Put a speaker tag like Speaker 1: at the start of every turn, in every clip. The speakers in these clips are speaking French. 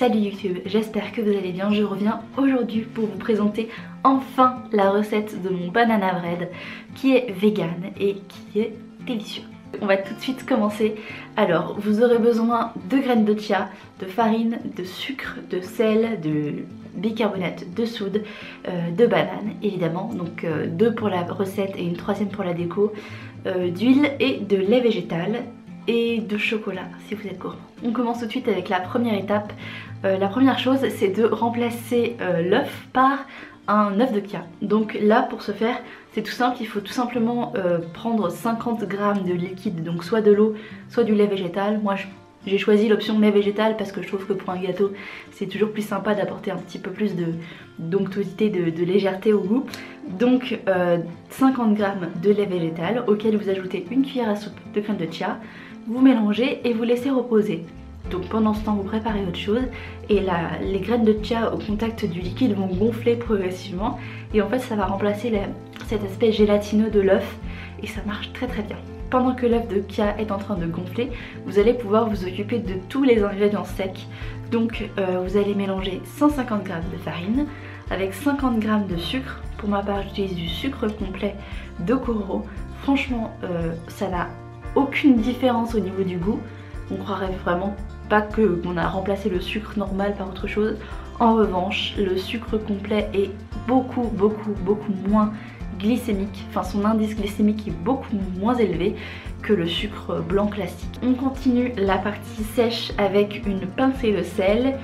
Speaker 1: Salut YouTube, j'espère que vous allez bien. Je reviens aujourd'hui pour vous présenter enfin la recette de mon banana bread qui est vegan et qui est délicieux. On va tout de suite commencer. Alors vous aurez besoin de graines de chia, de farine, de sucre, de sel, de bicarbonate de soude, de bananes évidemment, donc deux pour la recette et une troisième pour la déco, d'huile et de lait végétal et de chocolat si vous êtes gourmand. On commence tout de suite avec la première étape. La première chose, c'est de remplacer l'œuf par un œuf de chia. Donc là, pour ce faire, c'est tout simple, il faut tout simplement prendre 50 g de liquide, donc soit de l'eau, soit du lait végétal. Moi j'ai choisi l'option lait végétal parce que je trouve que pour un gâteau c'est toujours plus sympa d'apporter un petit peu plus d'onctuosité, de légèreté au goût. Donc 50 g de lait végétal auquel vous ajoutez une cuillère à soupe de crème de chia, vous mélangez et vous laissez reposer. Donc pendant ce temps vous préparez autre chose et les graines de chia au contact du liquide vont gonfler progressivement et en fait ça va remplacer cet aspect gélatineux de l'œuf et ça marche très très bien. Pendant que l'œuf de chia est en train de gonfler, vous allez pouvoir vous occuper de tous les ingrédients secs. Donc vous allez mélanger 150 g de farine avec 50 g de sucre. Pour ma part j'utilise du sucre complet de Koro. Franchement ça n'a aucune différence au niveau du goût. On croirait vraiment pas qu'on a remplacé le sucre normal par autre chose. En revanche, le sucre complet est beaucoup moins glycémique, enfin son indice glycémique est beaucoup moins élevé que le sucre blanc classique. On continue la partie sèche avec une pincée de sel,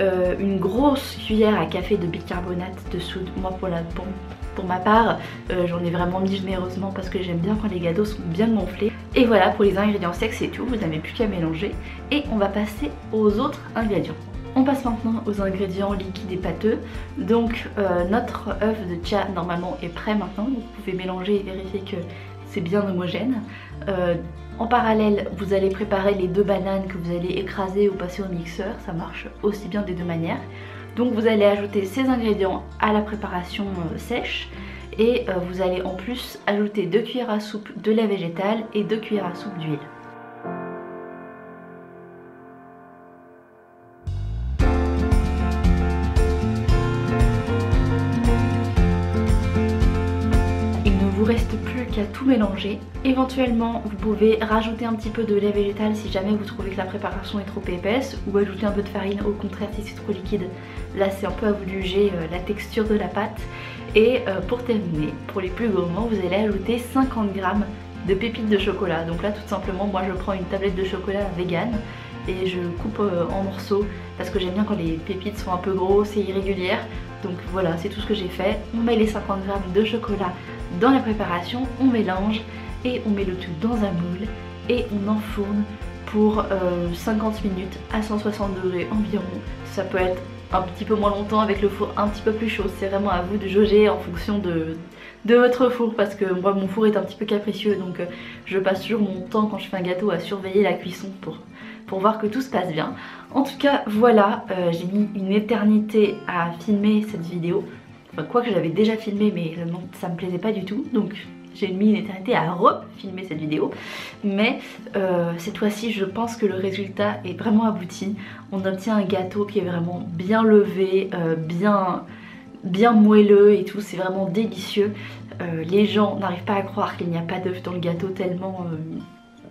Speaker 1: une grosse cuillère à café de bicarbonate de soude. Moi pour ma part j'en ai vraiment mis généreusement parce que j'aime bien quand les gâteaux sont bien gonflés. Et voilà, pour les ingrédients secs c'est tout, vous n'avez plus qu'à mélanger et on va passer aux autres ingrédients. On passe maintenant aux ingrédients liquides et pâteux. Donc notre œuf de chia normalement est prêt maintenant, vous pouvez mélanger et vérifier que c'est bien homogène. En parallèle vous allez préparer les deux bananes que vous allez écraser ou passer au mixeur, ça marche aussi bien des deux manières. Donc vous allez ajouter ces ingrédients à la préparation sèche et vous allez en plus ajouter 2 cuillères à soupe de lait végétal et 2 cuillères à soupe d'huile. Il ne vous reste plus qu'à tout mélanger. Éventuellement vous pouvez rajouter un petit peu de lait végétal si jamais vous trouvez que la préparation est trop épaisse, ou ajouter un peu de farine au contraire si c'est trop liquide. Là c'est un peu à vous de juger la texture de la pâte. Et pour terminer, pour les plus gourmands, vous allez ajouter 50 g de pépites de chocolat. Donc là tout simplement moi je prends une tablette de chocolat vegan et je coupe en morceaux parce que j'aime bien quand les pépites sont un peu grosses et irrégulières. Donc voilà, c'est tout ce que j'ai fait. On met les 50 g de chocolat dans la préparation, on mélange et on met le tout dans un moule et on enfourne pour 50 minutes à 160 degrés environ. Ça peut être un petit peu moins longtemps avec le four un petit peu plus chaud, c'est vraiment à vous de jauger en fonction de votre four parce que moi mon four est un petit peu capricieux donc je passe toujours mon temps quand je fais un gâteau à surveiller la cuisson pour voir que tout se passe bien. En tout cas voilà, j'ai mis une éternité à filmer cette vidéo, enfin, quoi que j'avais déjà filmé mais ça me plaisait pas du tout donc j'ai mis une éternité à refilmer cette vidéo, mais cette fois-ci je pense que le résultat est vraiment abouti. On obtient un gâteau qui est vraiment bien levé, bien moelleux et tout, c'est vraiment délicieux. Les gens n'arrivent pas à croire qu'il n'y a pas d'œuf dans le gâteau tellement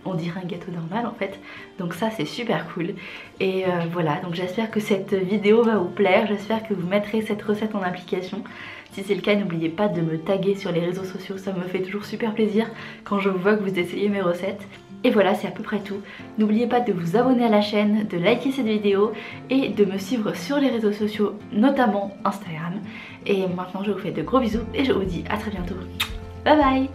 Speaker 1: on dirait un gâteau normal en fait, donc ça c'est super cool. Et voilà, donc j'espère que cette vidéo va vous plaire, j'espère que vous mettrez cette recette en application. Si c'est le cas, n'oubliez pas de me taguer sur les réseaux sociaux, ça me fait toujours super plaisir quand je vois que vous essayez mes recettes. Et voilà, c'est à peu près tout. N'oubliez pas de vous abonner à la chaîne, de liker cette vidéo et de me suivre sur les réseaux sociaux, notamment Instagram. Et maintenant je vous fais de gros bisous et je vous dis à très bientôt. Bye bye!